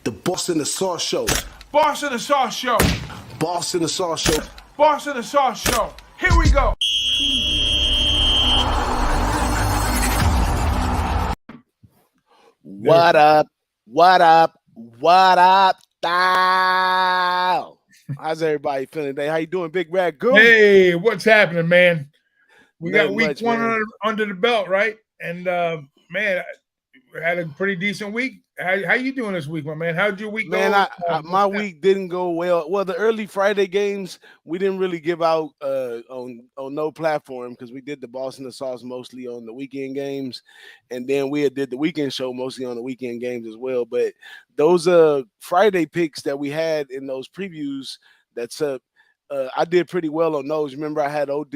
The Boss and the Sauce Show. Boss and the Sauce Show. Boss and the Sauce Show. Boss and the Sauce Show. Here we go. What up? What up? What up, Thou? How's everybody feeling today? How you doing, Big Ragoo? Hey, what's happening, man? We got Nothing week much, one man. under the belt, right? And man, we had a pretty decent week. How you doing this week, my man? How'd your week Man, go? my week didn't go well. Well, the early Friday games we didn't really give out on no platform because we did the Boss and the Sauce mostly on the weekend games, and then we did the weekend show mostly on the weekend games as well. But those Friday picks that we had in those previews, that's I did pretty well on those. Remember, I had Old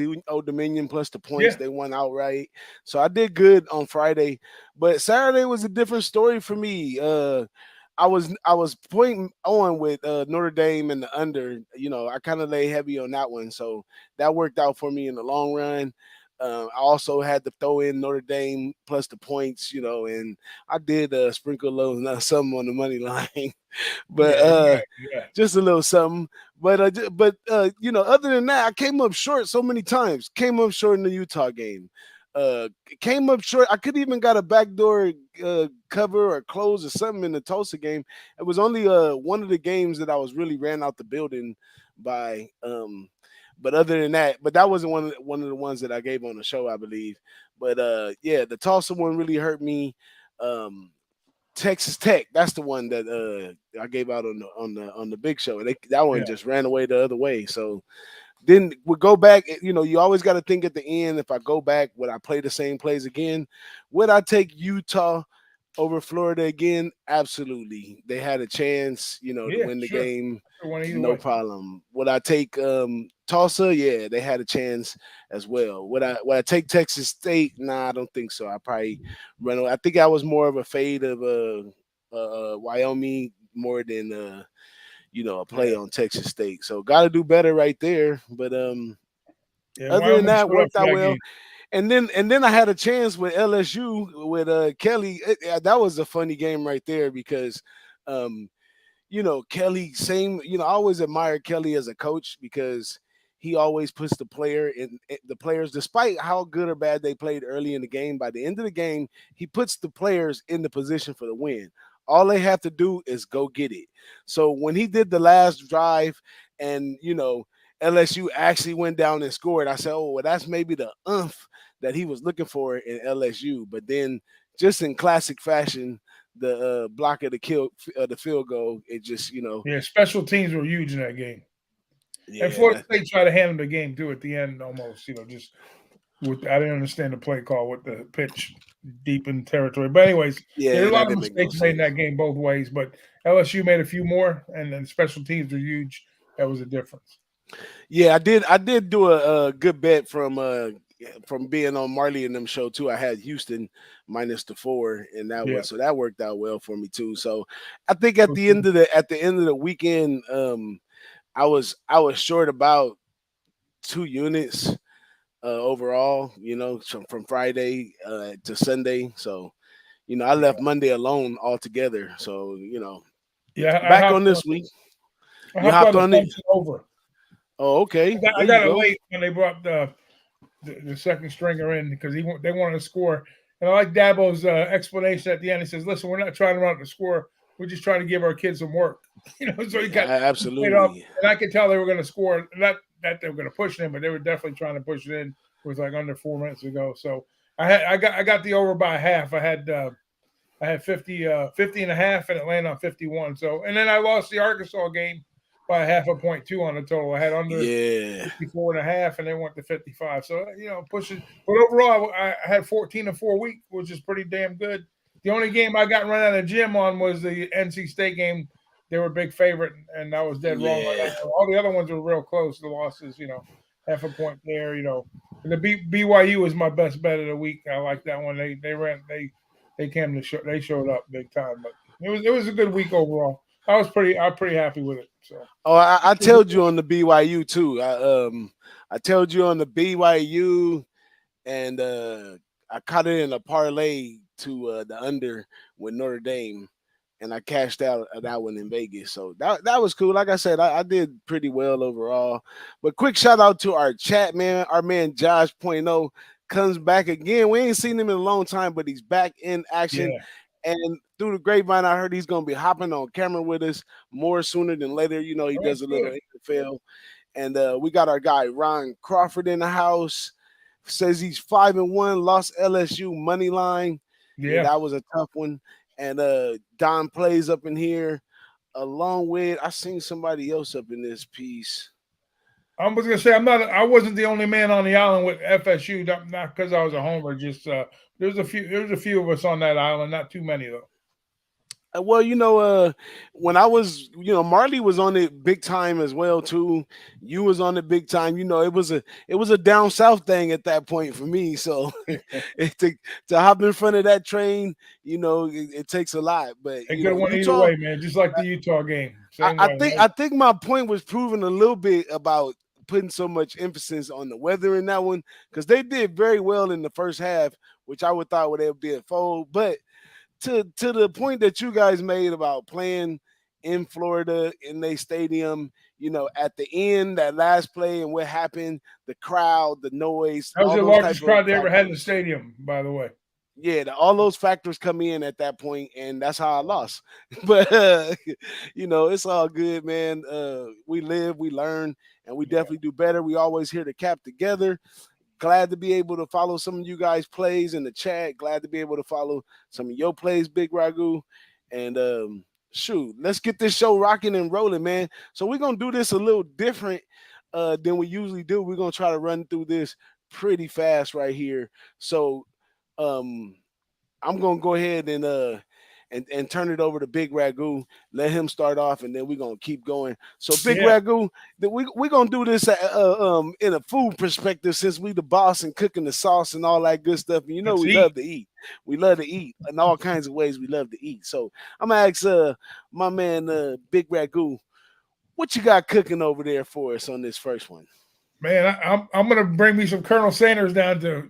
Dominion plus the points. Yeah. They won outright. So I did good on Friday. But Saturday was a different story for me. I was pointing on with Notre Dame and the under. You know, I kind of lay heavy on that one. So that worked out for me in the long run. I also had to throw in Notre Dame plus the points, you know, and I did sprinkle a little something on the money line. But just a little something. But you know, other than that, I came up short so many times. Came up short in the Utah game. Came up short. I could even got a backdoor cover or close or something in the Tulsa game. It was only one of the games that I was really ran out the building by. But other than that, but that wasn't one of the ones that I gave on the show, I believe. But yeah, the Tulsa one really hurt me. Texas Tech, that's the one that I gave out on the big show. That one just ran away the other way. So then we go back. You know, you always got to think at the end. If I go back, would I play the same plays again? Would I take Utah over Florida again? Absolutely. They had a chance, you know, to win the game. No problem. Would I take Tulsa? Yeah, they had a chance as well. Would I take Texas State? Nah, I don't think so. I probably run away. I think I was more of a fade of Wyoming more than you know, a play on Texas State. So got to do better right there. But other than that, worked out well. And then I had a chance with LSU with Kelly. That was a funny game right there because you know, Kelly, you know, I always admire Kelly as a coach because he always puts the players, despite how good or bad they played early in the game, by the end of the game, he puts the players in the position for the win. All they have to do is go get it. So when he did the last drive and, you know, LSU actually went down and scored, I said, oh, well, that's maybe the oomph that he was looking for in LSU. But then just in classic fashion, the block of the field goal, it just, you know. Yeah, special teams were huge in that game. Yeah. And Florida State tried to handle the game too at the end almost, you know, just with I didn't understand the play call with the pitch deep in territory. But anyways, there are a lot of mistakes made in that game both ways, but LSU made a few more and then special teams were huge. That was a difference. Yeah, I did do a good bet from being on Marley and them show too. I had Houston minus the 4, and that worked out well for me too. So I think at the end of the weekend, I was short about 2 units overall, you know, from Friday to Sunday. So, you know, I left Monday alone altogether. So, you know, back on this week. You hopped on it over. Oh, okay. I got it late when they brought the second stringer in because they wanted to score. And I like Dabo's explanation at the end. He says, "Listen, we're not trying to run out the score. We're just trying to give our kids some work." You know, so he got absolutely up, and I could tell they were going to score. Not that they were going to push it in, but they were definitely trying to push it in. It was like under 4 minutes to go. So I got the over by half. I had 50 and a half, and it landed on 51. So and then I lost the Arkansas game by 0.5 on the total. I had under 54 and a half, and then went to 55. So, you know, pushing. But overall, I had 14-4 week, which is pretty damn good. The only game I got run out of the gym on was the NC State game. They were a big favorite, and I was dead wrong on that. So all the other ones were real close. The losses, you know, 0.5 point there, you know. And the BYU was my best bet of the week. I like that one. They came to they showed up big time, but it was a good week overall. I'm pretty happy with it. So. Oh, I told you on the BYU too. I told you on the BYU, and I caught it in a parlay to the under with Notre Dame, and I cashed out that one in Vegas. So that was cool. Like I said, I did pretty well overall. But quick shout out to our chat, man. Our man Josh Point oh comes back again. We ain't seen him in a long time, but he's back in action. Yeah. And through the grapevine, I heard he's going to be hopping on camera with us more sooner than later. You know, he Oh, does a little good. NFL. And we got our guy Ron Crawford in the house. Says he's 5-1, lost LSU money line. Yeah, that was a tough one. And Don plays up in here along with, I seen somebody else up in this piece. I was gonna say I wasn't the only man on the island with FSU, not because I was a homer. Just there's a few of us on that island, not too many though. Well, when I was, Marley was on it big time as well too. You was on it big time. It was a down south thing at that point for me. So to hop in front of that train, it takes a lot. But it could have went either way, man. Just like the Utah game. I think my point was proven a little bit about putting so much emphasis on the weather in that one, because they did very well in the first half, which I would thought would have been a fold, but. To the point that you guys made about playing in Florida in their stadium, at the end, that last play and what happened, the crowd, the noise. That was the largest crowd they ever had in the stadium, by the way. Yeah, all those factors come in at that point, and that's how I lost. But it's all good, man. We live, we learn, and we definitely do better. We always hear the cap together. Glad to be able to follow some of you guys' plays in the chat. Glad to be able to follow some of your plays, Big Ragoo. And shoot, let's get this show rocking and rolling, man. So we're going to do this a little different than we usually do. We're going to try to run through this pretty fast right here. So I'm going to go ahead and turn it over to Big Ragoo. Let him start off, and then we're going to keep going. So, Big Ragoo, we're going to do this in a food perspective, since we the boss and cooking the sauce and all that good stuff. And we love to eat. We love to eat in all kinds of ways. We love to eat. So, I'm going to ask my man Big Ragoo, what you got cooking over there for us on this first one? Man, I'm going to bring me some Colonel Sanders down to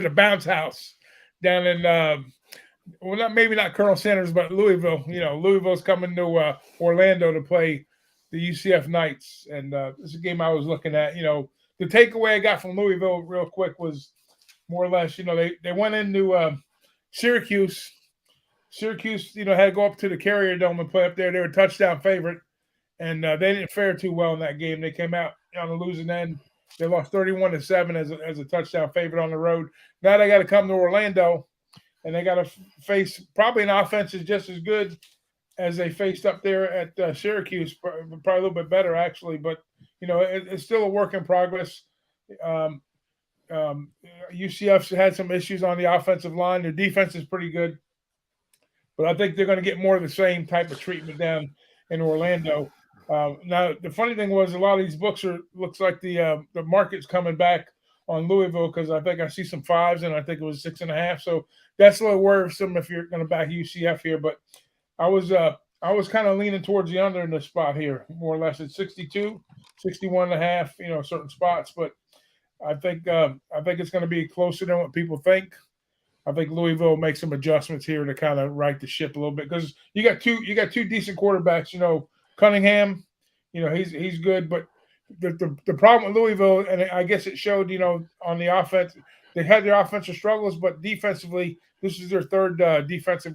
the bounce house down in well, maybe not Colonel Sanders, but Louisville. Louisville's coming to Orlando to play the UCF Knights, and this is a game I was looking at. The takeaway I got from Louisville real quick was more or less, they went into Syracuse. Syracuse, had to go up to the Carrier Dome and play up there. They were a touchdown favorite, and they didn't fare too well in that game. They came out on the losing end. They lost 31-7 as a touchdown favorite on the road. Now they got to come to Orlando. And they got to face probably an offense is just as good as they faced up there at Syracuse, probably a little bit better actually. But it's still a work in progress. UCF's had some issues on the offensive line. Their defense is pretty good, but I think they're going to get more of the same type of treatment down in Orlando. Now the funny thing was, a lot of these books looks like the market's coming back on Louisville, because I think I see some 5s, and I think it was 6.5. So that's a little worrisome if you're going to back UCF here. But I was kind of leaning towards the under in this spot here, more or less at 62, 61.5. Certain spots, but I think it's going to be closer than what people think. I think Louisville will make some adjustments here to kind of right the ship a little bit, because you got two decent quarterbacks. Cunningham, he's good, but the problem with Louisville, and I guess it showed, on the offense, they had their offensive struggles, but defensively, this is their third defensive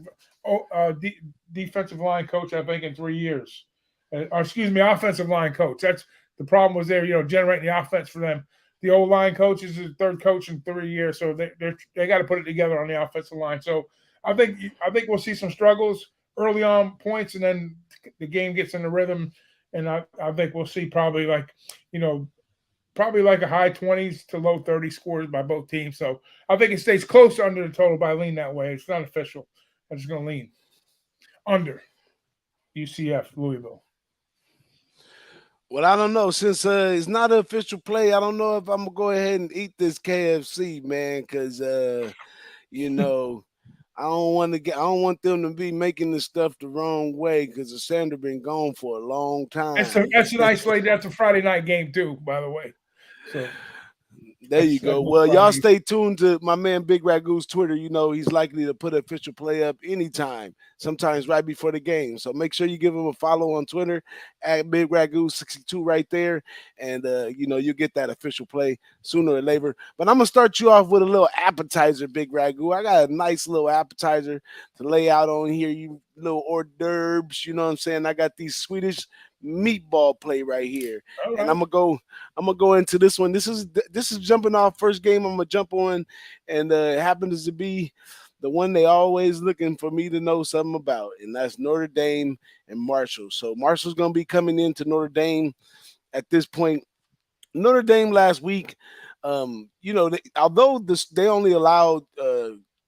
line coach, I think, in 3 years. Offensive line coach. That's the problem was there, generating the offense for them. The old line coach is the third coach in 3 years, so they got to put it together on the offensive line. So I think we'll see some struggles early on points, and then the game gets in the rhythm. And I think we'll see probably like a high 20s to low 30 scores by both teams. So I think it stays close under the total, but I lean that way. It's not official. I'm just going to lean under UCF Louisville. Well, I don't know. Since it's not an official play, I don't know if I'm going to go ahead and eat this KFC, man, because, I don't want them to be making this stuff the wrong way, because Sandra been gone for a long time. That's a nice play. That's a Friday night game too, by the way. So There you go. Well, y'all stay tuned to my man Big Ragoo's Twitter. You know, he's likely to put an official play up anytime, sometimes right before the game. So make sure you give him a follow on Twitter at Big Ragoo62 right there. And, you know, you get that official play sooner or later. But I'm going to start you off with a little appetizer, Big Ragoo. I got a nice little appetizer to lay out on here, you little hors d'oeuvres. You know what I'm saying? I got these Swedish meatball play right here. Right. And I'm gonna go into this one. This is jumping off first game. I'm gonna jump on, and it happens to be the one they always looking for me to know something about, and that's Notre Dame and Marshall. So Marshall's gonna be coming into Notre Dame at this point. Notre Dame last week, you know, although they only allowed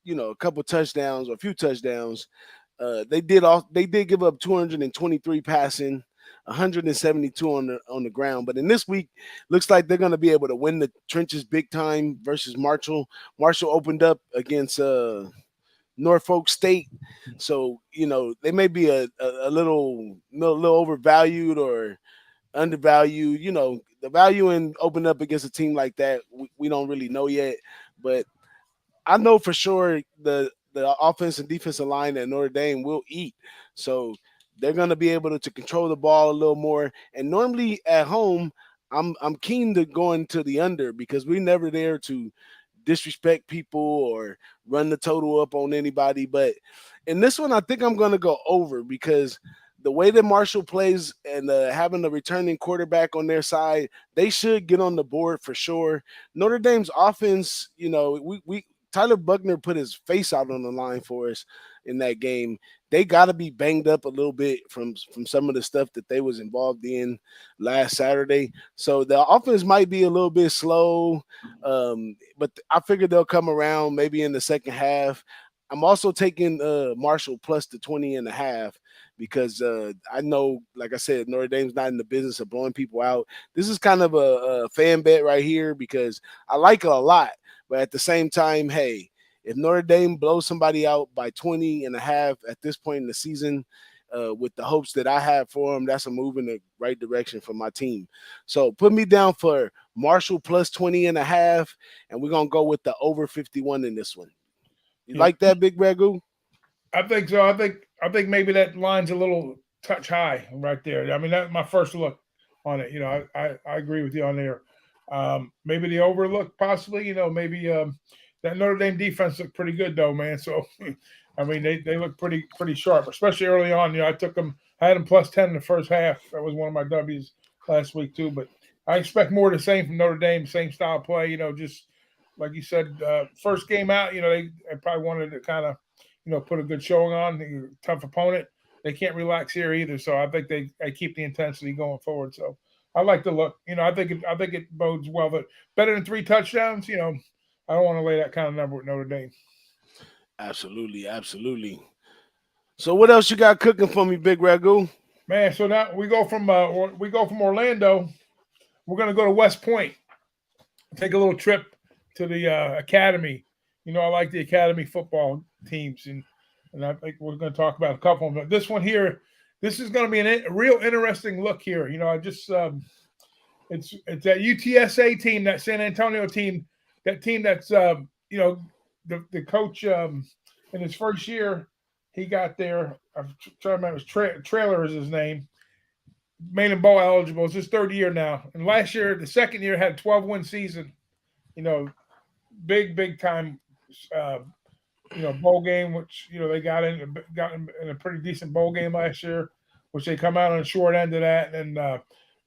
you know, a couple touchdowns or a few touchdowns, they did give up 223 passing, 172 on the ground. But in this week, looks like they're going to be able to win the trenches big time versus Marshall. Marshall opened up against Norfolk State, so you know they may be a little overvalued or undervalued. You know, the value in opening up against a team like that, we don't really know yet. But I know for sure the offense and defensive line at Notre Dame will eat. So they're going to be able to control the ball a little more. And normally at home, I'm keen to go into the under because we're never there to disrespect people or run the total up on anybody. But in this one, I think I'm going to go over because the way that Marshall plays and having a returning quarterback on their side, they should get on the board for sure. Notre Dame's offense, you know, we Tyler Buckner put his face out on the line for us in that game. They got to be banged up a little bit from some of the stuff that they was involved in last Saturday. So the offense might be a little bit slow, but I figured they'll come around maybe in the second half. I'm also taking Marshall plus the 20.5 because I know, like I said, Notre Dame's not in the business of blowing people out. This is kind of a fan bet right here because I like it a lot. But at the same time, hey, if Notre Dame blows somebody out by 20.5 at this point in the season, with the hopes that I have for them, that's a move in the right direction for my team. So put me down for Marshall plus 20.5, and we're going to go with the over 51 in this one. You like that, Big Ragoo? I think so. I think maybe that line's a little touch high right there. I mean, that's my first look on it. You know, I agree with you on there. Maybe the overlook, possibly. You know, maybe that Notre Dame defense looked pretty good though, man. So, I mean, they look pretty sharp, especially early on. You know, I had them plus 10 in the first half. That was one of my W's last week too. But I expect more of the same from Notre Dame, same style play. You know, just like you said, first game out. You know, they probably wanted to kind of, you know, put a good showing on. Tough opponent. They can't relax here either. So I think they keep the intensity going forward. So I like the look. You know, I think it bodes well. But better than 3 touchdowns, you know, I don't want to lay that kind of number with Notre Dame. Absolutely, absolutely. So what else you got cooking for me, Big Ragoo? Man, so now we go from Orlando. We're gonna go to West Point. Take a little trip to the academy. You know, I like the academy football teams, and I think we're going to talk about a couple of them. But this one here, this is going to be a real interesting look here. You know, I just it's that UTSA team, that San Antonio team, that team that's you know, the coach in his first year, he got there. I'm trying to remember, Trailer is his name. Made him bowl eligible. It's his 3rd year now, and last year, the second year, had a 12-win season. You know, big time. You know, bowl game, which, you know, they got in a pretty decent bowl game last year, which they come out on the short end of that, and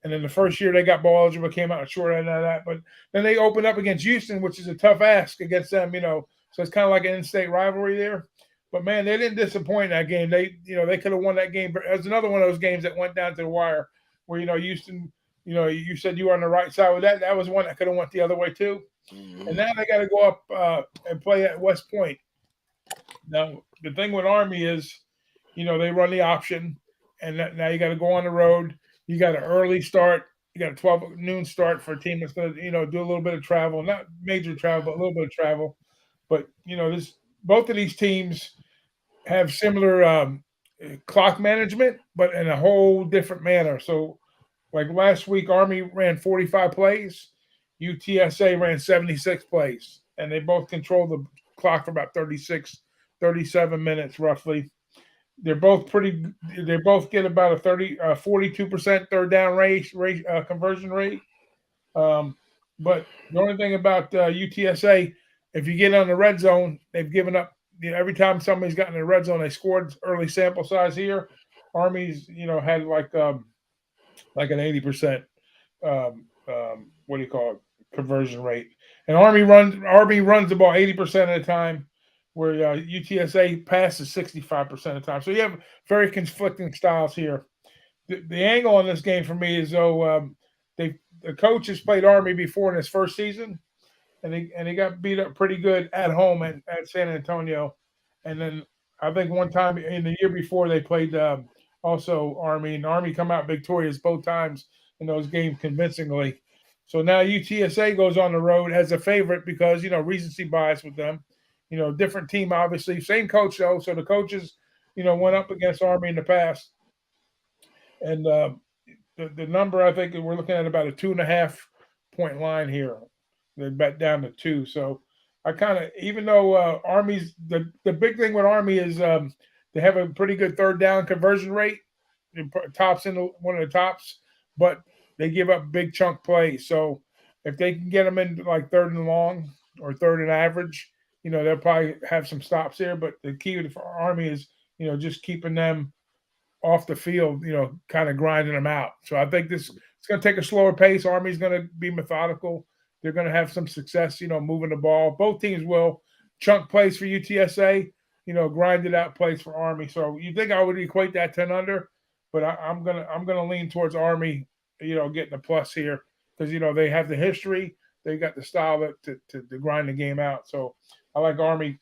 then the first year they got bowl eligible, came out on the short end of that, but then they opened up against Houston, which is a tough ask against them, you know, so it's kind of like an in-state rivalry there. But man, they didn't disappoint in that game. They could have won that game. But there's another one of those games that went down to the wire, where, you know, Houston, you know, you said you were on the right side with that. That was one that could have went the other way too. Mm-hmm. And now they got to go up and play at West Point. Now, the thing with Army is, you know, they run the option, and now you got to go on the road. You got an early start. You got a 12 noon start for a team that's going to, you know, do a little bit of travel, not major travel, but a little bit of travel. But, you know, both of these teams have similar clock management, but in a whole different manner. So, like last week, Army ran 45 plays. UTSA ran 76 plays, and they both controlled the clock for about 36, 37 minutes roughly. They're both pretty. They both get about a 42% third down conversion rate. But the only thing about UTSA, if you get on the red zone, they've given up. Every time somebody's gotten in the red zone, they scored. Early sample size here. Army's, had like an 80%. What do you call it? Conversion rate. And Army runs the ball 80% of the time, where UTSA passes 65% of the time. So you have very conflicting styles here. The angle on this game for me is though the coach has played Army before in his first season, and he got beat up pretty good at home at San Antonio, and then I think one time in the year before they played also Army, and Army come out victorious both times in those games convincingly. So now UTSA goes on the road as a favorite because recency bias with them, different team obviously, same coach though, so the coaches went up against Army in the past, and the number I think we're looking at about a 2.5 point line here. They bet down to 2. So I kind of, even though Army's the big thing with Army is they have a pretty good third down conversion rate, tops in one of the tops, but they give up big chunk plays. So if they can get them in like third and long or third and average, they'll probably have some stops here. But the key for Army is just keeping them off the field, kind of grinding them out. So I think it's going to take a slower pace. Army's going to be methodical. They're going to have some success, moving the ball. Both teams will. Chunk plays for UTSA, grinded out plays for Army. So you think I would equate that 10 under, but I'm gonna lean towards Army, getting a plus here because they have the history, they got the style to grind the game out. So I like Army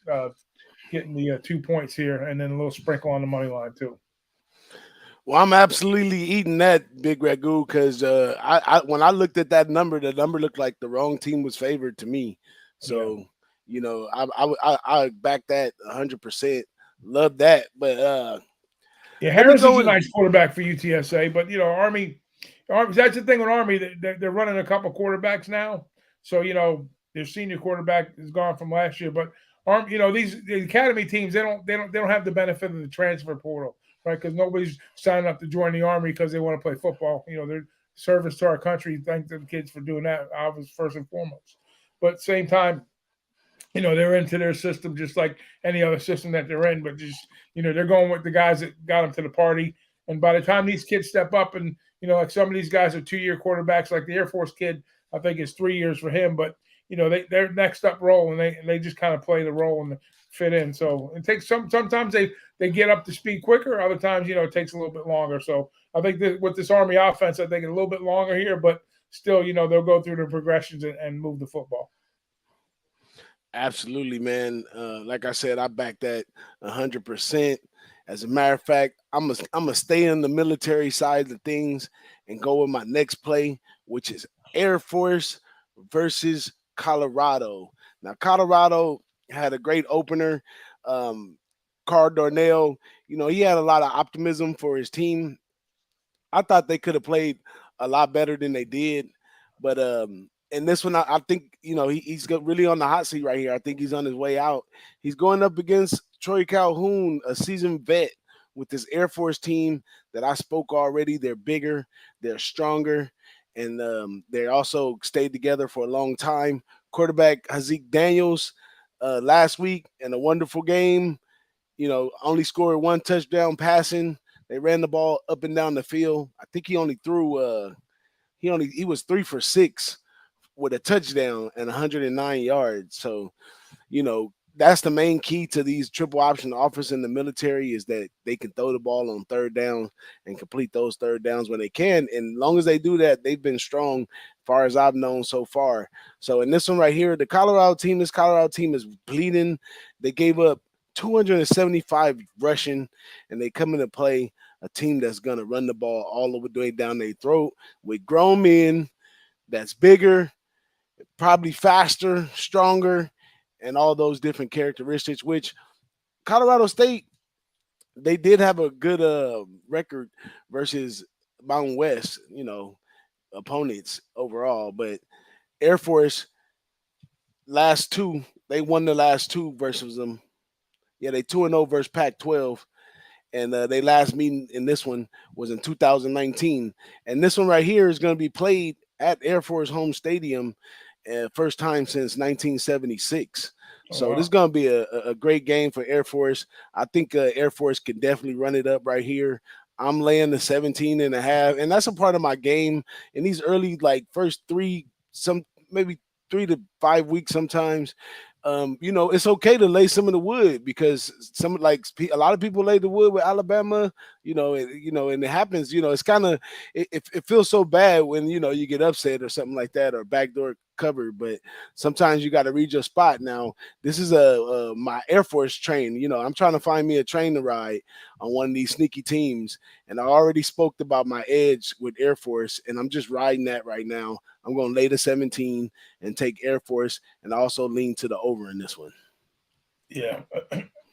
getting the 2 points here, and then a little sprinkle on the money line too. Well, I'm absolutely eating that, Big Ragoo, because I when I looked at that number, the number looked like the wrong team was favored to me. So, I back that 100%. Love that. But Harris is a nice quarterback for UTSA, but Army, that's the thing with Army. They're running a couple quarterbacks now. So, their senior quarterback is gone from last year, but the academy teams, they don't have the benefit of the transfer portal. Right, because nobody's signing up to join the Army because they want to play football. Their service to our country. Thank the kids for doing that, obviously, first and foremost. But at the same time, they're into their system just like any other system that they're in. But just they're going with the guys that got them to the party. And by the time these kids step up, and like some of these guys are 2-year quarterbacks, like the Air Force kid, I think it's 3 years for him. But they're next up role, and they just kind of play the role and fit in. So it takes sometimes they get up to speed quicker. Other times, it takes a little bit longer. So I think that with this Army offense, I think it's a little bit longer here, but still, they'll go through the progressions and move the football. Absolutely, man. Like I said, I back that 100%. As a matter of fact, I'm gonna stay on the military side of things and go with my next play, which is Air Force versus Colorado. Now, Colorado had a great opener. Carl Darnell, he had a lot of optimism for his team. I thought they could have played a lot better than they did, but in this one, I think he's really on the hot seat right here. I think he's on his way out. He's going up against Troy Calhoun, a seasoned vet with this Air Force team that I spoke already. They're bigger, they're stronger, and they also stayed together for a long time. Quarterback Hazik Daniels last week in a wonderful game. Only scored 1 touchdown passing. They ran the ball up and down the field. I think he only threw he was 3 for 6 with a touchdown and 109 yards. So, that's the main key to these triple option offers in the military is that they can throw the ball on third down and complete those third downs when they can. And as long as they do that, they've been strong as far as I've known so far. So in this one right here, this Colorado team is bleeding. They gave up 275 rushing, and they come into play a team that's going to run the ball all the way down their throat with grown men that's bigger, probably faster, stronger, and all those different characteristics, which Colorado State, they did have a good record versus Mountain West, opponents overall. But Air Force last two, they won the last two versus them. Yeah, they 2-0 versus Pac-12. And they last meeting in this one was in 2019. And this one right here is going to be played at Air Force Home Stadium, first time since 1976. Oh, So this is wow. going to be a great game for Air Force. I think Air Force can definitely run it up right here. I'm laying the 17 and a half, and that's a part of my game in these early, like first three, some maybe 3 to 5 weeks sometimes. It's okay to lay some of the wood because a lot of people lay the wood with Alabama, and it happens, it's kind of, it feels so bad when, you get upset or something like that or backdoor cover, but sometimes you got to read your spot. Now, this is my Air Force train. I'm trying to find me a train to ride on one of these sneaky teams. And I already spoke about my edge with Air Force, and I'm just riding that right now. I'm going to lay the 17 and take Air Force, and also lean to the over in this one. Yeah,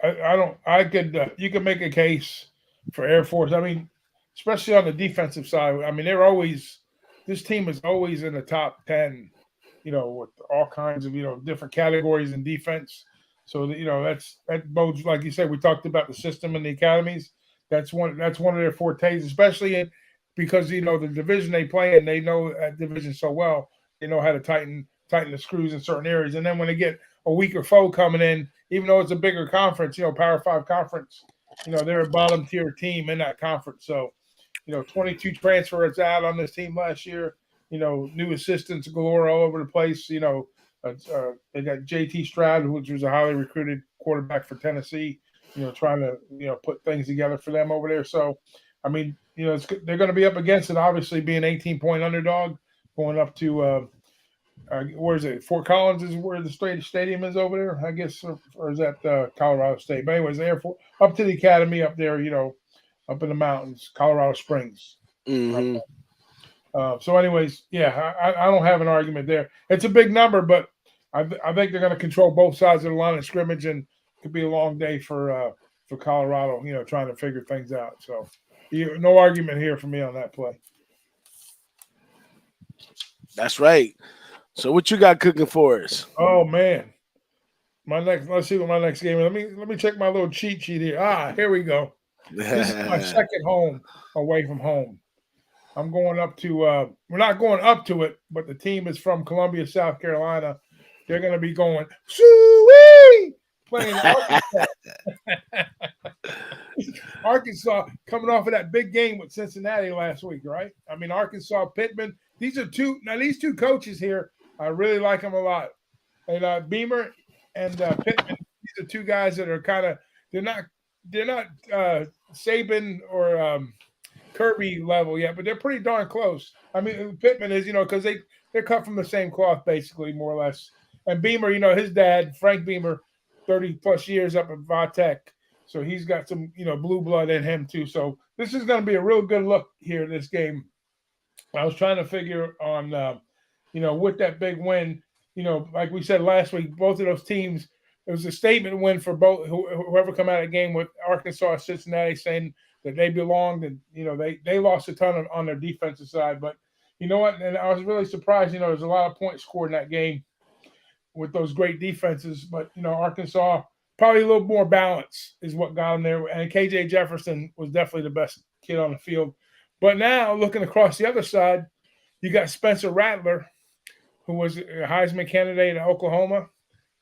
I don't. I could. You could make a case for Air Force. I mean, especially on the defensive side. I mean, they're always. This team is always in the top 10. With all kinds of different categories in defense. So that bodes, like you said. We talked about the system and the academies. That's one. That's one of their fortes, especially because the division they play in. They know that division so well. They know how to tighten the screws in certain areas. And then when they get a weaker foe coming in, even though it's a bigger conference, Power Five conference, they're a bottom tier team in that conference. So, 22 transfers out on this team last year. New assistants galore all over the place. They got JT Stroud, which was a highly recruited quarterback for Tennessee. Trying to put things together for them over there. So, I mean, they're going to be up against it. Obviously, being 18-point underdog, going up to where is it? Fort Collins is where the stadium is over there, I guess, or is that Colorado State? But anyways, the airport up to the academy up there, up in the mountains, Colorado Springs. Mm-hmm. So, anyways, yeah, I don't have an argument there. It's a big number, but I think they're going to control both sides of the line of scrimmage, and it could be a long day for Colorado, trying to figure things out. So, no argument here for me on that play. That's right. So what you got cooking for us? Oh man, let's see what my next game is. Let me check my little cheat sheet here. Here we go. This is my second home away from home. I'm going up to we're not going up to it, but the team is from Columbia, South Carolina. They're going to be going playing Arkansas. Arkansas coming off of that big game with Cincinnati last week, right? I mean, Arkansas, Pittman. These two coaches here, I really like them a lot. And Beamer and Pittman, these are two guys that are kind of they're not Saban or Kirby level yet, but they're pretty darn close. I mean, Pittman is, because they're cut from the same cloth, basically, more or less. And Beamer, his dad, Frank Beamer, 30 plus years up at Vatech. So he's got some, blue blood in him too. So this is going to be a real good look here in this game. I was trying to figure on, with that big win, like we said last week, both of those teams, it was a statement win for both whoever come out of the game with Arkansas, Cincinnati, saying that they belonged, and they lost a ton on their defensive side. But you know what? And I was really surprised. There's a lot of points scored in that game with those great defenses. But Arkansas probably a little more balance is what got them there. And KJ Jefferson was definitely the best kid on the field. But now looking across the other side, you got Spencer Rattler, who was a Heisman candidate at Oklahoma.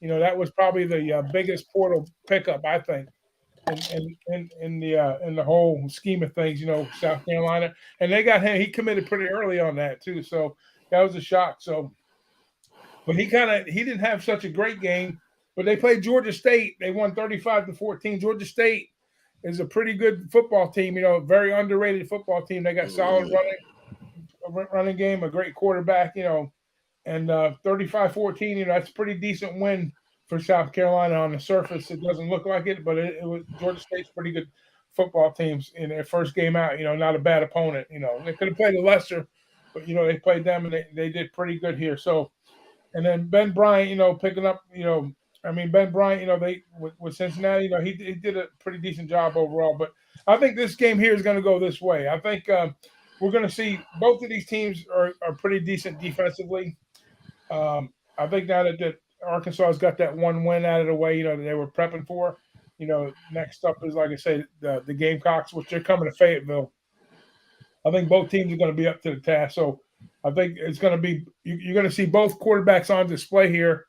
That was probably the biggest portal pickup, I think, in the whole scheme of things. South Carolina, and they got him. He committed pretty early on that too, so that was a shock. So, but he didn't have such a great game. But they played Georgia State. They won 35-14. Georgia State is a pretty good football team. Very underrated football team. They got solid running game, a great quarterback. And 35-14, that's a pretty decent win for South Carolina on the surface. It doesn't look like it, but it was Georgia State's pretty good football teams in their first game out. Not a bad opponent. They could have played a lesser, but they played them and they did pretty good here. So, and then Ben Bryant, picking up, Ben Bryant, they with Cincinnati, he did a pretty decent job overall. But I think this game here is going to go this way. I think we're going to see both of these teams are pretty decent defensively. I think now that Arkansas has got that one win out of the way, that they were prepping for. Next up is, like I say, the Gamecocks, which they're coming to Fayetteville. I think both teams are going to be up to the task. So I think it's going to be you're going to see both quarterbacks on display here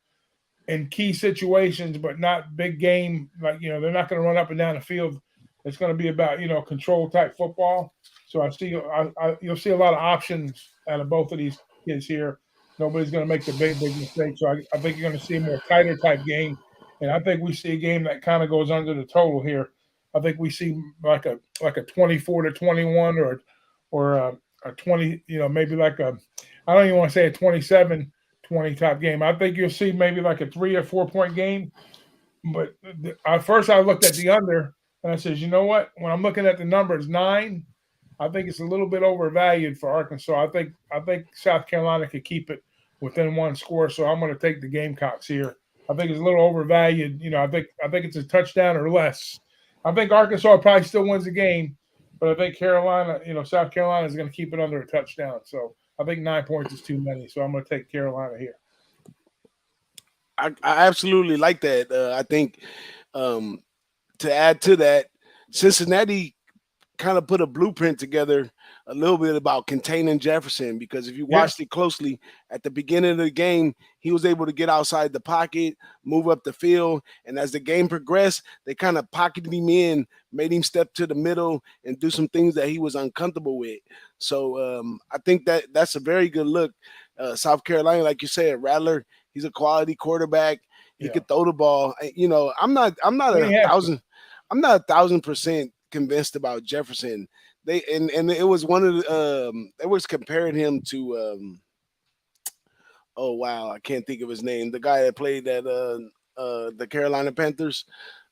in key situations, but not big game. Like they're not going to run up and down the field. It's going to be about control type football. So you'll see a lot of options out of both of these kids here. Nobody's going to make the big mistake. So I think you're going to see a more tighter type game, and I think we see a game that kind of goes under the total here. I think we see like a 24-21 or a 20, maybe like I don't even want to say a 27-20 type game. I think you'll see maybe like a 3 or 4 point game. But at first I looked at the under and I says, you know what? When I'm looking at the numbers 9, I think it's a little bit overvalued for Arkansas. I think South Carolina could keep it within one score. So I'm going to take the Gamecocks here. I think it's a little overvalued. I think it's a touchdown or less. I think Arkansas probably still wins the game, but I think South Carolina is going to keep it under a touchdown. So I think 9 points is too many. So I'm going to take Carolina here. I absolutely like that. I think to add to that, Cincinnati kind of put a blueprint together a little bit about containing Jefferson, because if you watched it closely at the beginning of the game, he was able to get outside the pocket, move up the field, and as the game progressed, they kind of pocketed him in, made him step to the middle and do some things that he was uncomfortable with. So I think that's a very good look. South Carolina, like you said, Rattler, he's a quality quarterback. He could throw the ball. I'm not 1,000% convinced about Jefferson. And it was one of the they was comparing him to oh wow, I can't think of his name. The guy that played at the Carolina Panthers.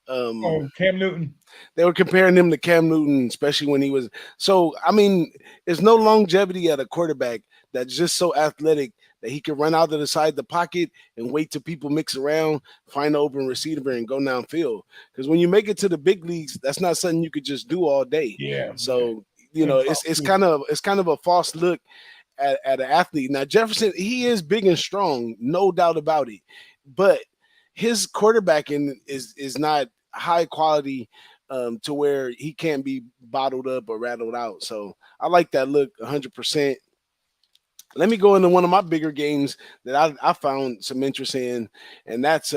Cam Newton. They were comparing him to Cam Newton, especially when he was. So I mean, there's no longevity at a quarterback that's just so athletic that he can run out of the side of the pocket and wait till people mix around, find an open receiver, and go downfield. Because when you make it to the big leagues, that's not something you could just do all day. Yeah. So it's kind of a false look at an athlete. Now Jefferson, he is big and strong, no doubt about it, but his quarterbacking is not high quality to where he can't be bottled up or rattled out. So I like that look 100%. Let me go into one of my bigger games that I found some interest in, and that's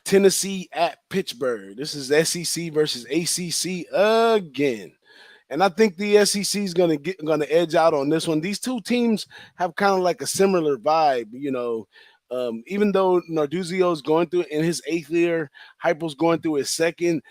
Tennessee at Pittsburgh. This is SEC versus ACC again. And I think the SEC is going to edge out on this one. These two teams have kind of like a similar vibe, even though Narduzio's going through in his 8th year, Heupel's going through his 2nd,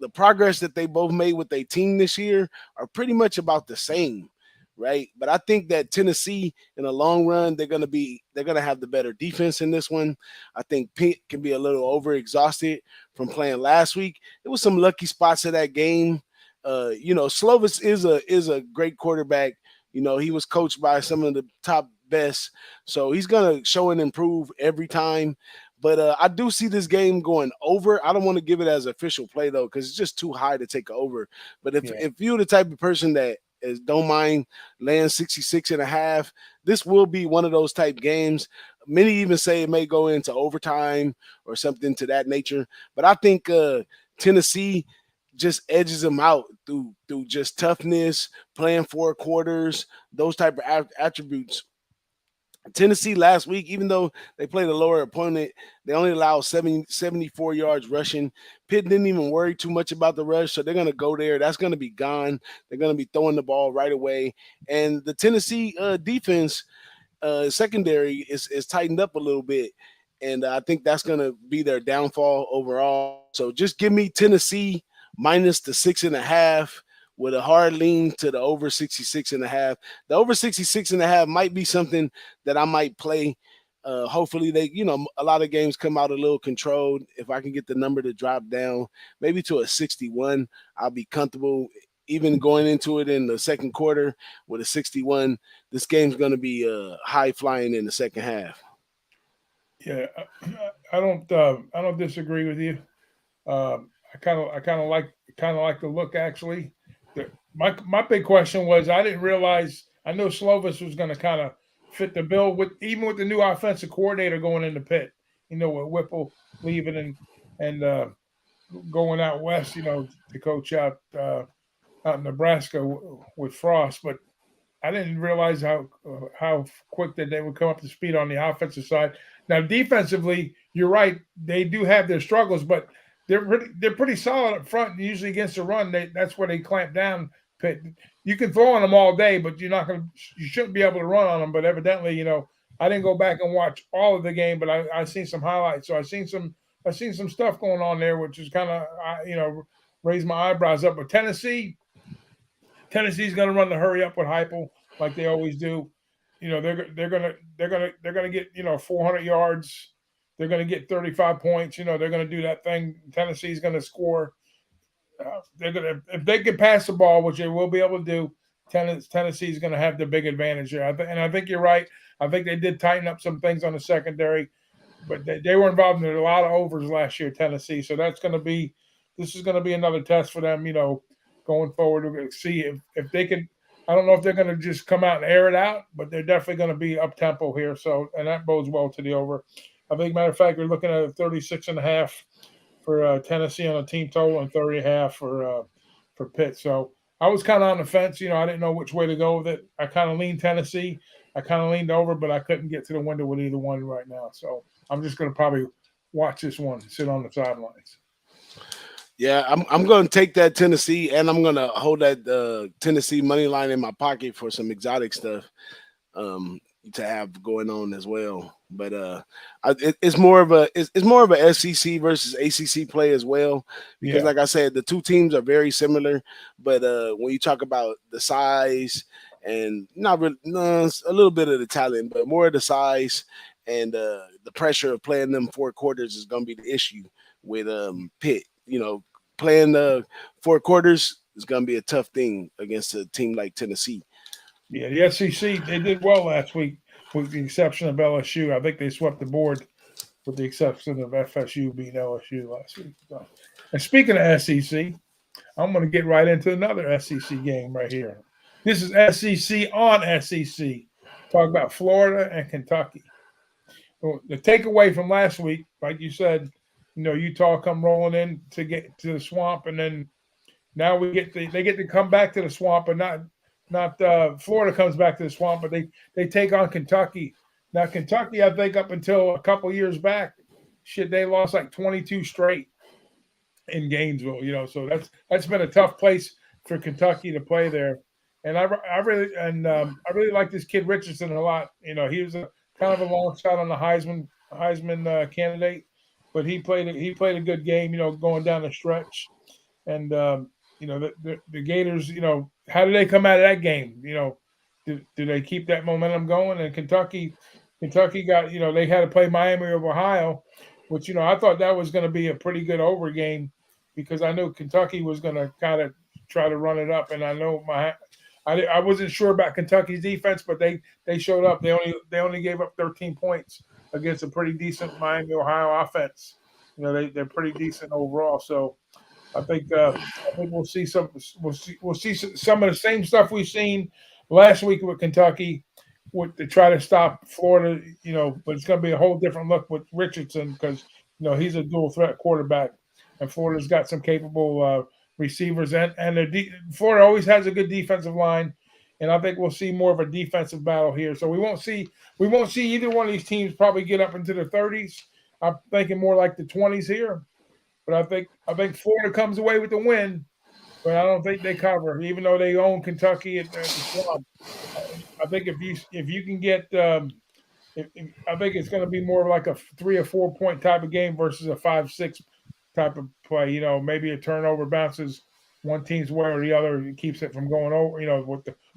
the progress that they both made with their team this year are pretty much about the same, right? But I think that Tennessee, in the long run, they're gonna have the better defense in this one. I think Pitt can be a little overexhausted from playing last week. There was some lucky spots of that game. Slovis is a great quarterback. He was coached by some of the top best, so he's gonna show and improve every time. But I do see this game going over. I don't want to give it as official play, though, because it's just too high to take over. But if you're the type of person that don't mind laying 66.5, this will be one of those type games. Many even say it may go into overtime or something to that nature. But I think Tennessee just edges them out through just toughness, playing 4 quarters, those type of attributes. Tennessee last week, even though they played a lower opponent, they only allowed 74 yards rushing. Pitt didn't even worry too much about the rush, so they're going to go there. That's going to be gone. They're going to be throwing the ball right away. And the Tennessee defense secondary is tightened up a little bit, and I think that's going to be their downfall overall. So just give me Tennessee minus the 6.5. With a hard lean to the over 66.5. The over 66.5 might be something that I might play. Hopefully a lot of games come out a little controlled. If I can get the number to drop down, maybe to a 61, I'll be comfortable. Even going into it in the second quarter with a 61, this game's going to be high flying in the second half. Yeah, I don't disagree with you. I kind of like the look actually. My big question was I didn't realize I know Slovis was going to kind of fit the bill even with the new offensive coordinator going in the pit. With Whipple leaving and going out west, to coach out in Nebraska with Frost. But I didn't realize how quick that they would come up to speed on the offensive side. Now, defensively, you're right; they do have their struggles, but they're pretty solid up front. Usually against the run, that's where they clamp down. You can throw on them all day, but you shouldn't be able to run on them. But evidently, I didn't go back and watch all of the game, but I seen some highlights. So I seen some stuff going on there, which is kind of raised my eyebrows up. But Tennessee's going to run the hurry up with Heupel like they always do. They're gonna get 400 yards. They're going to get 35 points. They're going to do that thing. Tennessee's going to score. If they can pass the ball, which they will be able to do, Tennessee's going to have the big advantage there. And I think you're right. I think they did tighten up some things on the secondary, but they were involved in a lot of overs last year, Tennessee. So this is going to be another test for them. Going forward, we're going to see if they can. I don't know if they're going to just come out and air it out, but they're definitely going to be up tempo here. So, and that bodes well to the over. I think, matter of fact, we're looking at 36.5 for Tennessee on a team total and 30.5 for Pitt. So I was kind of on the fence. I didn't know which way to go with it. I kind of leaned Tennessee. I kind of leaned over, but I couldn't get to the window with either one right now. So I'm just going to probably watch this one, sit on the sidelines. Yeah, I'm going to take that Tennessee, and I'm going to hold that Tennessee money line in my pocket for some exotic stuff to have going on as well. But it's more of a SEC versus ACC play as well, because like I said, the two teams are very similar. But when you talk about the size and not really, a little bit of the talent, but more of the size and the pressure of playing them 4 quarters is going to be the issue with Pitt. Playing the 4 quarters is going to be a tough thing against a team like Tennessee. Yeah, the SEC, they did well last week with the exception of LSU. I think they swept the board with the exception of FSU beating LSU last week. So, and speaking of SEC, I'm going to get right into another SEC game right here. This is SEC on SEC. Talk about Florida and Kentucky. Well, the takeaway from last week, like you said, Utah come rolling in to get to the swamp, and then now they get to come back to the swamp, and not Florida comes back to the swamp, but they take on Kentucky. Now Kentucky, I think up until a couple years back, they lost like 22 straight in Gainesville. So that's been a tough place for Kentucky to play there. And I really like this kid Richardson a lot. He was a kind of a long shot on the Heisman candidate, but he played a good game. Going down the stretch, and the Gators. How do they come out of that game? Do they keep that momentum going? And Kentucky got they had to play Miami of Ohio, which I thought that was going to be a pretty good over game because I knew Kentucky was going to kind of try to run it up, and I know I wasn't sure about Kentucky's defense, but they showed up. They only gave up 13 points against a pretty decent Miami Ohio offense. They're pretty decent overall. So I think we'll see some of the same stuff we've seen last week with Kentucky to try to stop Florida. But it's going to be a whole different look with Richardson because he's a dual threat quarterback, and Florida's got some capable receivers, and Florida always has a good defensive line, and I think we'll see more of a defensive battle here. So we won't see either one of these teams probably get up into the 30s. I'm thinking more like the 20s here, but I think Florida comes away with the win, but I don't think they cover, even though they own Kentucky at the club. I think if you can get, I think it's going to be more like a 3 or 4 point type of game versus a 5-6 type of play. Maybe a turnover bounces one team's way or the other, it keeps it from going over.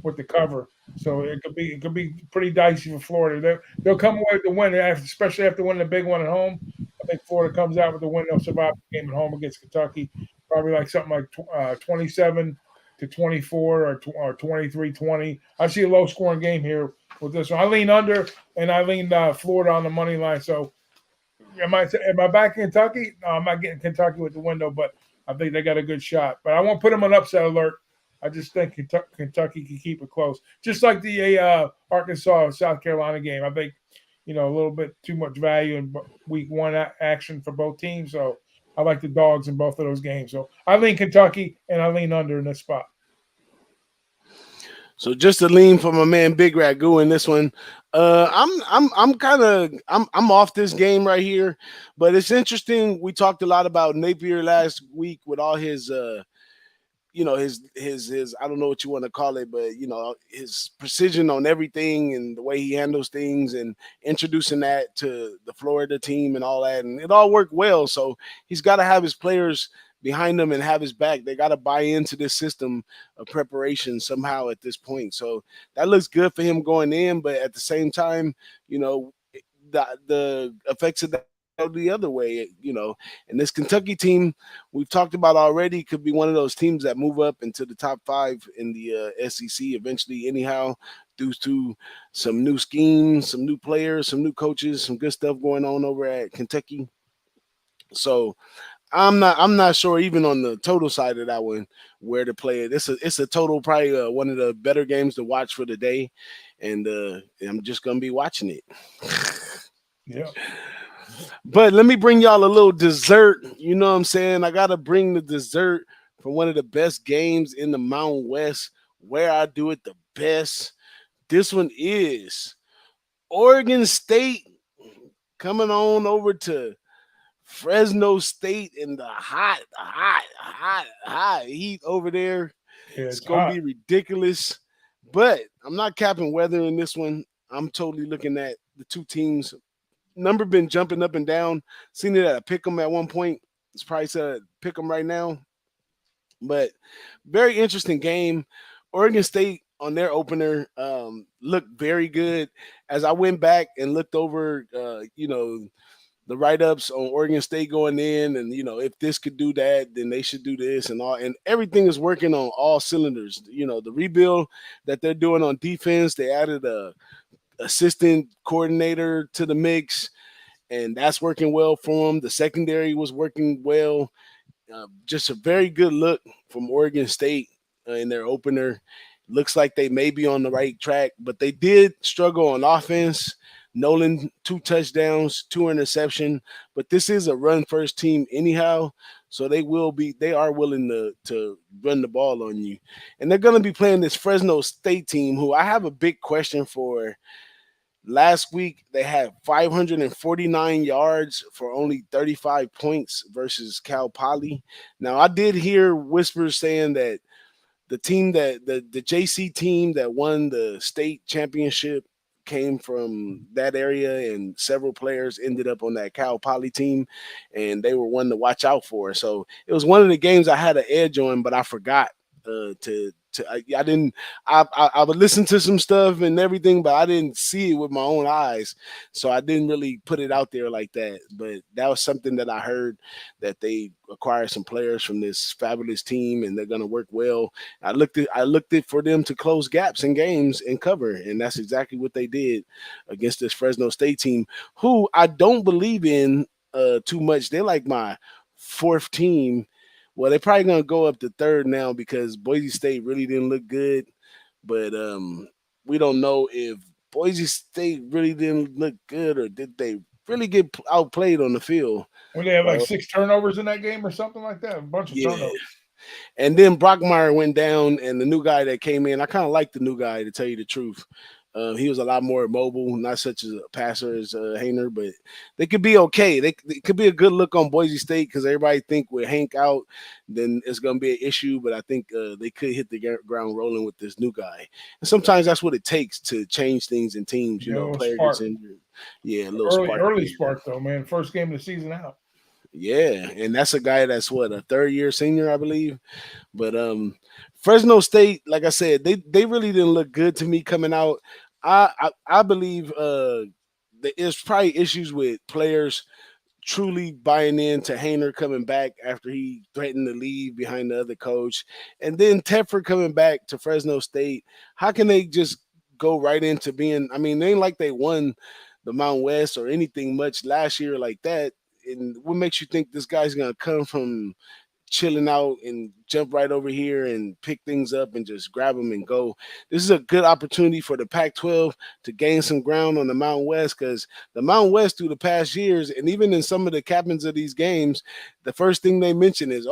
With the cover. So it could be pretty dicey for Florida. They'll come away with the win, especially after winning the big one at home. I think Florida comes out with the win. They'll survive the game at home against Kentucky, probably like something like 27-24 or 23-20. I see a low scoring game here with this one. I lean under, and I lean Florida on the money line. So. Am I back in Kentucky? No, I'm not getting Kentucky with the window, but I think they got a good shot. But I won't put them on upset alert I just think Kentucky can keep it close, just like the Arkansas South Carolina game. I think a little bit too much value in week one action for both teams. So I like the dogs in both of those games. So I lean Kentucky and I lean under in this spot. So just to lean for my man Big Ragoo in this one, I'm off this game right here, but it's interesting. We talked a lot about Napier last week with all his his I don't know what you want to call it, but his precision on everything and the way he handles things and introducing that to the Florida team and all that, and it all worked well. So he's got to have his players behind him and have his back. They got to buy into this system of preparation somehow at this point. So that looks good for him going in, but at the same time, the effects of that the other way, and this Kentucky team we've talked about already could be one of those teams that move up into the top 5 in the SEC eventually anyhow, due to some new schemes, some new players, some new coaches, some good stuff going on over at Kentucky. So I'm not sure even on the total side of that one where to play it. It's a total probably one of the better games to watch for the day, and I'm just gonna be watching it. Yeah. But let me bring y'all a little dessert. You know what I'm saying? I gotta bring the dessert from one of the best games in the Mountain West, where I do it the best. This one is Oregon State coming on over to Fresno State in the hot heat over there. Yeah, It's it's gonna hot. be ridiculous. But I'm not capping weather in this one. I'm totally looking at the two teams. Number been jumping up and down. Seen it at a pick 'em at one point. It's probably set at pick 'em right now. But very interesting game. Oregon State on their opener looked very good. As I went back and looked over, the write-ups on Oregon State going in, and if this could do that, then they should do this and all, and everything is working on all cylinders. The rebuild that they're doing on defense, they added a assistant coordinator to the mix, and that's working well for them. The secondary was working well. Just a very good look from Oregon State in their opener. Looks like they may be on the right track, but they did struggle on offense. Nolan, 2 touchdowns, 2 interception, but this is a run first team anyhow, so they are willing to run the ball on you. And they're going to be playing this Fresno State team, who I have a big question for. Last week, they had 549 yards for only 35 points versus Cal Poly. Now, I did hear whispers saying that the team the JC team that won the state championship came from that area, and several players ended up on that Cal Poly team, and they were one to watch out for. So it was one of the games I had an edge on, but I forgot I didn't I would listen to some stuff and everything, but I didn't see it with my own eyes, so I didn't really put it out there like that. But that was something that I heard, that they acquired some players from this fabulous team and they're going to work well. I looked it for them to close gaps in games and cover, and that's exactly what they did against this Fresno State team, who I don't believe in too much. They're like my 4th team. Well, they're probably going to go up to 3rd now because Boise State really didn't look good. But we don't know if Boise State really didn't look good or did they really get outplayed on the field. When they had like 6 turnovers in that game or something like that, a bunch of Yeah. turnovers. And then Brockmeyer went down, and the new guy that came in, I kind of like the new guy, to tell you the truth. He was a lot more mobile, not such a passer as Hainer, but they could be okay. They could be a good look on Boise State because everybody think with Hank out, then it's going to be an issue. But I think they could hit the ground rolling with this new guy. And sometimes that's what it takes to change things in teams. Player gets injured. Yeah, a little spark. Early spark though, man. First game of the season out. Yeah, and that's a guy that's what, a 3rd-year senior, I believe. But Fresno State, like I said, they really didn't look good to me coming out. I believe there's probably issues with players truly buying into Hainer coming back after he threatened to leave behind the other coach, and then Teffer coming back to Fresno State. How can they just go right into being? I mean, they ain't like they won the Mountain West or anything much last year like that. And what makes you think this guy's gonna come from chilling out and jump right over here and pick things up and just grab them and go. This is a good opportunity for the Pac-12 to gain some ground on the Mountain West, because the Mountain West through the past years, and even in some of the captains of these games, the first thing they mention is,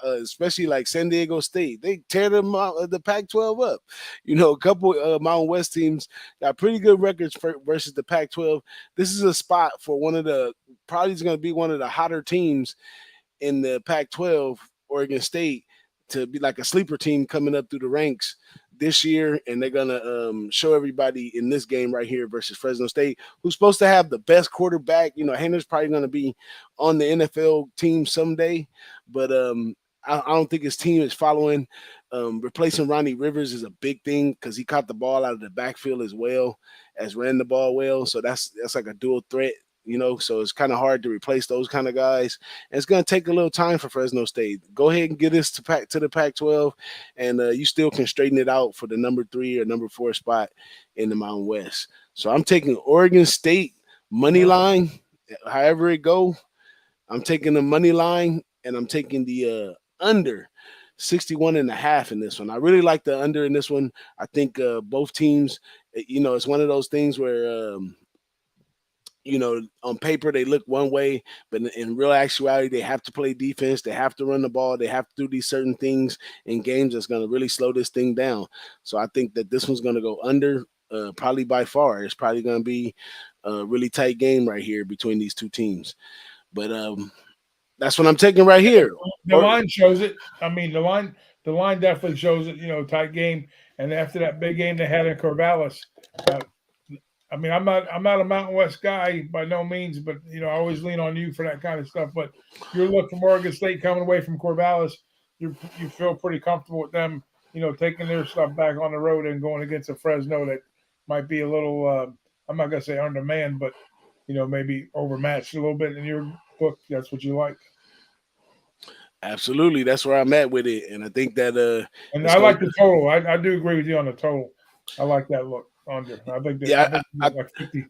especially like San Diego State, they tear the Pac-12 up. You know, a couple Mountain West teams got pretty good records versus the Pac-12. This is a spot for probably is going to be one of the hotter teams in the Pac-12, Oregon State, to be like a sleeper team coming up through the ranks this year, and they're gonna show everybody in this game right here versus Fresno State, who's supposed to have the best quarterback. You know, Hayner's probably gonna be on the NFL team someday, but I don't think his team is following. Replacing Ronnie Rivers is a big thing because he caught the ball out of the backfield as well as ran the ball well, so that's like a dual threat. You know, so it's kind of hard to replace those kind of guys. And it's going to take a little time for Fresno State. Go ahead and get this to the Pac-12, and you still can straighten it out for the number 3 or number 4 spot in the Mountain West. So I'm taking Oregon State money line, however it go. I'm taking the money line, and I'm taking the under 61.5 in this one. I really like the under in this one. I think both teams, you know, it's one of those things where you know, on paper they look one way, but in real actuality, they have to play defense. They have to run the ball. They have to do these certain things in games that's going to really slow this thing down. So I think that this one's going to go under, probably by far. It's probably going to be a really tight game right here between these two teams. But that's what I'm taking right here. The line shows it. I mean, the line definitely shows it. You know, tight game. And after that big game they had in Corvallis, I mean, I'm not a Mountain West guy by no means, but you know, I always lean on you for that kind of stuff. But you're looking from Oregon State coming away from Corvallis, you feel pretty comfortable with them, you know, taking their stuff back on the road and going against a Fresno that might be a little, I'm not gonna say undermanned, but you know, maybe overmatched a little bit in your book. That's what you like. Absolutely, that's where I'm at with it, and I think that and I like the total. I do agree with you on the total. I like that look. Under. I think like 50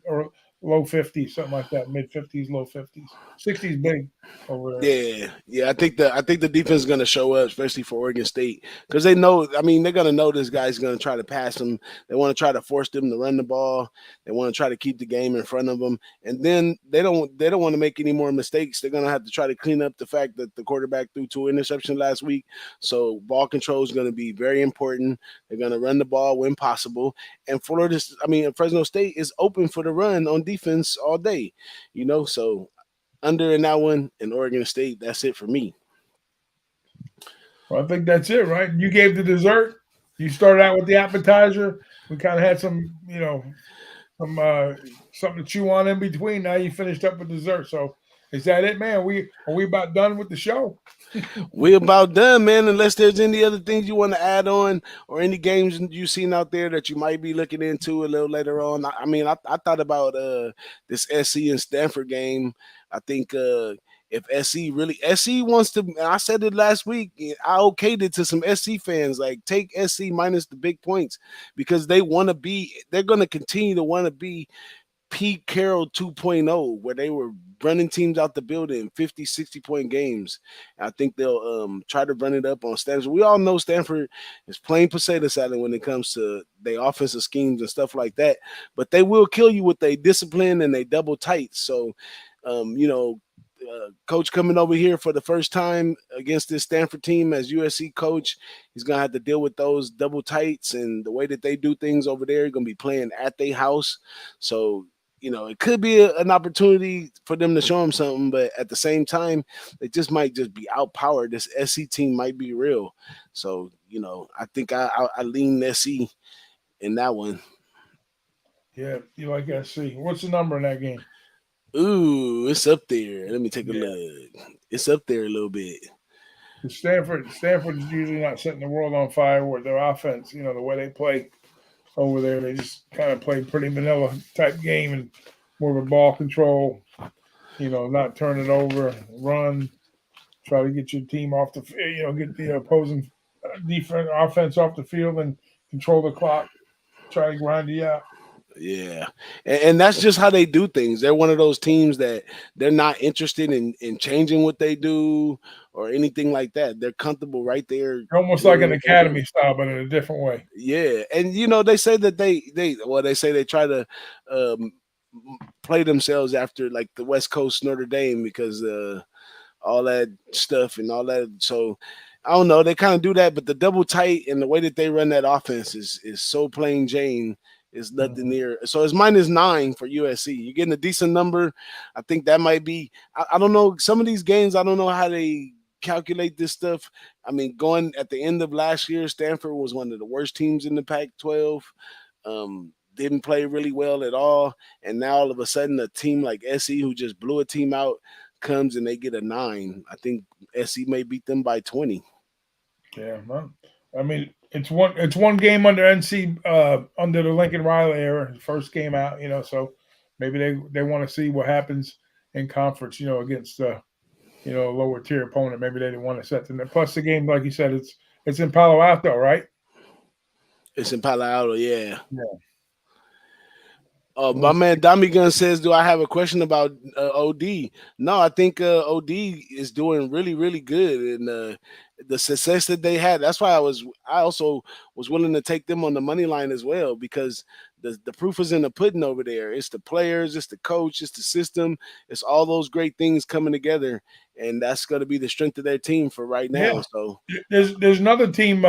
or low 50s, something like that, mid 50s, low 50s. 60s big over there. Yeah. I think the defense is going to show up, especially for Oregon State, because they know. I mean, they're going to know this guy's going to try to pass them. They want to try to force them to run the ball. They want to try to keep the game in front of them, and then they don't want to make any more mistakes. They're going to have to try to clean up the fact that the quarterback threw 2 interceptions last week. So ball control is going to be very important. They're going to run the ball when possible. And Fresno State is open for the run on defense all day, you know. So under in that one, in Oregon State, that's it for me. Well, I think that's it, right? You gave the dessert. You started out with the appetizer. We kind of had some, you know, something to chew on in between. Now you finished up with dessert. So is that it, man? Are we about done with the show? We about done, man. Unless there's any other things you want to add on, or any games you've seen out there that you might be looking into a little later on. I thought about this SC and Stanford game. I think if SC wants to, I said it last week, I okayed it to some SC fans, like take SC minus the big points, because they're going to continue to want to be Pete Carroll 2.0, where they were running teams out the building, 50, 60-point games. I think they'll try to run it up on Stanford. We all know Stanford is plain potato salad when it comes to their offensive schemes and stuff like that, but they will kill you with their discipline and they double tight. So, coach coming over here for the first time against this Stanford team as USC coach, he's going to have to deal with those double tights and the way that they do things over there. He's going to be playing at their house. So, you know, it could be an opportunity for them to show them something, but at the same time, they might be outpowered. This SC team might be real. So, you know, I think I lean SC in that one. Yeah, you like SC. What's the number in that game? Ooh, it's up there. Let me take a look. It's up there a little bit. Stanford is usually not setting the world on fire with their offense. You know, the way they play over there, they just kind of play pretty vanilla type game and more of a ball control. You know, not turn it over, run, try to get your team off the, you know, get the opposing offense off the field and control the clock. Try to grind you out. Yeah, and that's just how they do things. They're one of those teams that they're not interested in changing what they do or anything like that. They're comfortable right there Almost like an doing what they do. academy style, but in a different way. Yeah, and they say that they say they try to um, play themselves after like the West Coast Notre Dame because all that stuff and all that. So I don't know. They kind of do that, but the double tight and the way that they run that offense is so plain Jane. Is nothing Mhm. near. So it's -9 for USC. You're getting a decent number. I think that might be. I don't know. Some of these games, I don't know how they calculate this stuff. I mean, going at the end of last year, Stanford was one of the worst teams in the Pac-12. Didn't play really well at all, and now all of a sudden, a team like SE, who just blew a team out, comes and they get a 9. I think SE may beat them by 20. Yeah, well, I mean, it's one game under NC under the Lincoln Riley era, first game out, so maybe they want to see what happens in conference, against a lower tier opponent. Maybe they didn't want to set them. Plus the game, like you said, it's in Palo Alto, right? It's in Palo Alto, yeah. Yeah. My We'll see. man Dami Gun says, "Do I have a question about OD?" No, I think OD is doing really, really good, and the success that they had. That's why I also was willing to take them on the money line as well because the proof is in the pudding over there. It's the players, it's the coach, it's the system, it's all those great things coming together, and that's going to be the strength of their team for right now. Yeah. So There's another team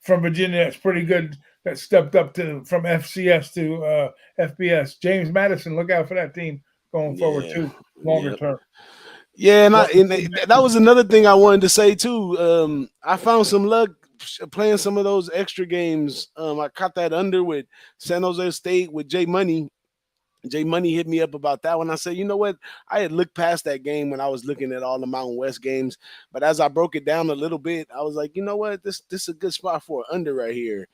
from Virginia that's pretty good that stepped up to from FCS to FBS. James Madison, look out for that team going forward yeah, too, longer yeah. term. Yeah, and, Welcome to that was another thing I wanted to say too. I found some luck playing some of those extra games. I caught that under with San Jose State with Jay Money. Jay Money hit me up about that one. I said, you know what? I had looked past that game when I was looking at all the Mountain West games, but as I broke it down a little bit, I was like, you know what? This is a good spot for an under right here.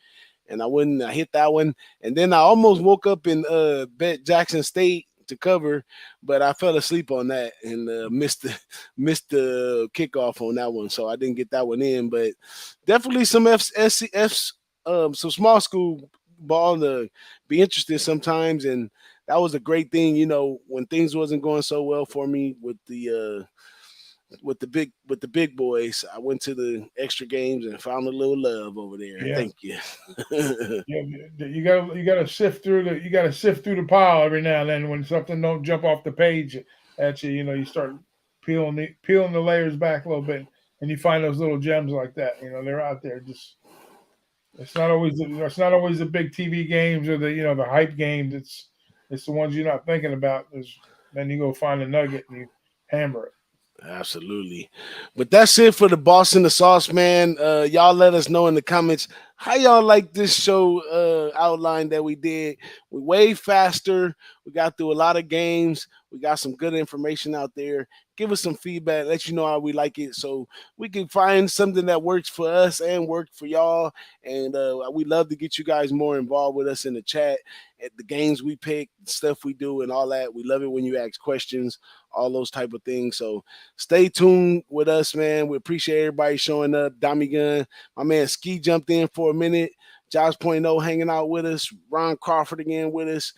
And I hit that one. And then I almost woke up and bet Jackson State to cover, but I fell asleep on that and missed the kickoff on that one. So I didn't get that one in. But definitely some SCFs, some small school ball to be interested sometimes. And that was a great thing, when things wasn't going so well for me with the big boys. I went to the extra games and found a little love over there. Yeah. Thank you. Yeah, you gotta sift through the pile every now and then when something don't jump off the page at you. You start peeling the layers back a little bit, and you find those little gems like that. They're out there. Just it's not always the big TV games or the hype games. It's the ones you're not thinking about. Then you go find a nugget and you hammer it. Absolutely. But that's it for the Boss in the Sauce, man. Y'all let us know in the comments how y'all like this show outline that we did. We way faster. We got through a lot of games. We got some good information out there. Give us some feedback. Let you know how we like it so we can find something that works for us and work for y'all. And we love to get you guys more involved with us in the chat at the games we pick, stuff we do, and all that. We love it when you ask questions, all those type of things. So stay tuned with us, man. We appreciate everybody showing up. Dami Gun, my man Ski jumped in for a minute. Josh Point oh hanging out with us. Ron Crawford again with us.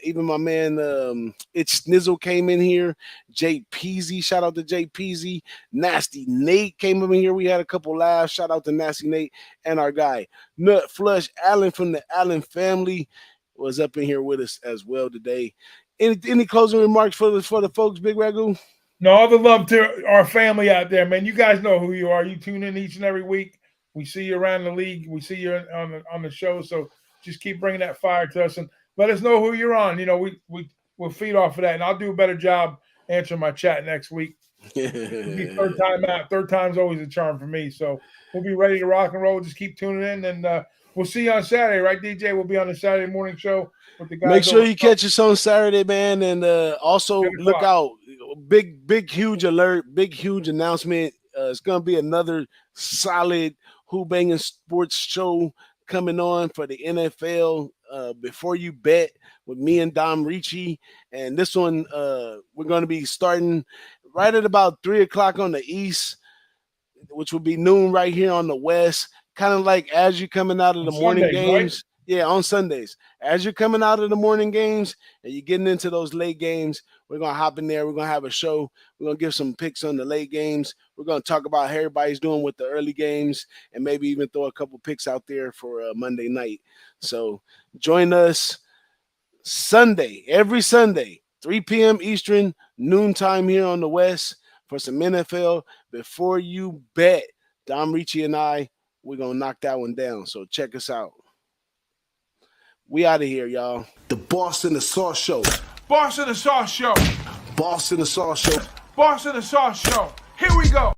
Even my man, it's Snizzle came in here. Jay Peasy, shout out to Jay Peasy. Nasty Nate came up in here. We had a couple laughs. Shout out to Nasty Nate and our guy Nut Flush Allen from the Allen family was up in here with us as well today. Any closing remarks for the folks, Big Ragoo? No, all the love to our family out there, man. You guys know who you are. You tune in each and every week. We see you around the league. We see you on the show. So just keep bringing that fire to us and let us know who you're on. We'll feed off of that, and I'll do a better job answering my chat next week. It'll be third time out. Third time's always a charm for me. So we'll be ready to rock and roll. Just keep tuning in, and we'll see you on Saturday, right, DJ? We'll be on the Saturday morning show with the guys. Make sure you catch us on Saturday, man, and also look out. Big, huge alert, big, huge announcement. It's going to be another solid Who-Bangin sports show coming on for the NFL. Before you bet with me and Dom Ricci, and this one we're going to be starting right at about 3:00 on the east, which will be noon right here on the west. Kind of like as you're coming out of the morning Sundays, games. right? Yeah, on Sundays. As you're coming out of the morning games and you're getting into those late games, we're going to hop in there. We're going to have a show. We're going to give some picks on the late games. We're going to talk about how everybody's doing with the early games and maybe even throw a couple picks out there for Monday night. So join us Sunday, every Sunday, 3 p.m. Eastern, noontime here on the West for some NFL. Before you bet, Dom Ricci and I, we're going to knock that one down. So check us out. We out of here, y'all. The Boss and the Sauce Show. Boss and the Sauce Show. Boss and the Sauce Show. Boss and the Sauce Show. Here we go.